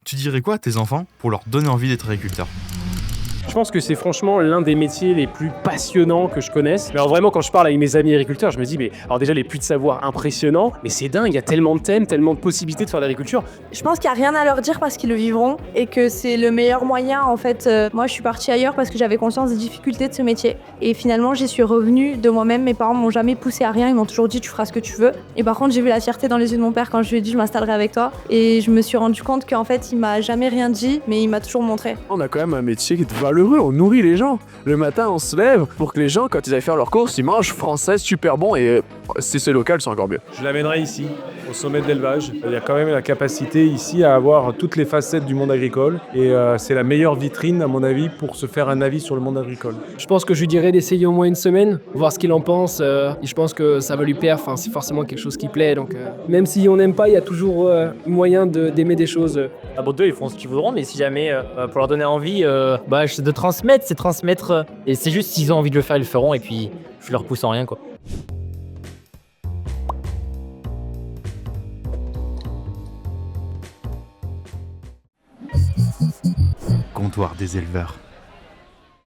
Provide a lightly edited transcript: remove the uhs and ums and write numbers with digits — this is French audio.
Tu dirais quoi à tes enfants pour leur donner envie d'être agriculteur? Je pense que c'est franchement l'un des métiers les plus passionnants que je connaisse. Mais alors vraiment, quand je parle avec mes amis agriculteurs, je me dis, mais alors déjà, les puits de savoir impressionnants, mais c'est dingue, il y a tellement de thèmes, tellement de possibilités de faire de l'agriculture. Je pense qu'il n'y a rien à leur dire parce qu'ils le vivront et que c'est le meilleur moyen. En fait, moi, je suis partie ailleurs parce que j'avais conscience des difficultés de ce métier. Et finalement, j'y suis revenue de moi-même. Mes parents m'ont jamais poussé à rien. Ils m'ont toujours dit, tu feras ce que tu veux. Et par contre, j'ai vu la fierté dans les yeux de mon père quand je lui ai dit, je m'installerai avec toi. Et je me suis rendu compte qu'en fait, il m'a jamais rien dit, mais il m'a toujours montré. On a quand même un métier qui est valeureux, on nourrit les gens. Le matin, on se lève pour que les gens, quand ils aillent faire leurs courses, ils mangent français super bon et si c'est local, c'est encore mieux. Je l'amènerai ici, au sommet de l'élevage. Il y a quand même la capacité ici à avoir toutes les facettes du monde agricole. Et c'est la meilleure vitrine, à mon avis, pour se faire un avis sur le monde agricole. Je pense que je lui dirais d'essayer au moins une semaine, voir ce qu'il en pense. Et je pense que ça va lui plaire, enfin, c'est forcément quelque chose qui plaît. Donc, même si on n'aime pas, il y a toujours moyen d'aimer des choses. À Bordeaux, ils feront ce qu'ils voudront, mais si jamais, pour leur donner envie, de transmettre, c'est transmettre. Et c'est juste s'ils ont envie de le faire, ils le feront, et puis je leur pousse en rien, quoi. Comptoir des éleveurs.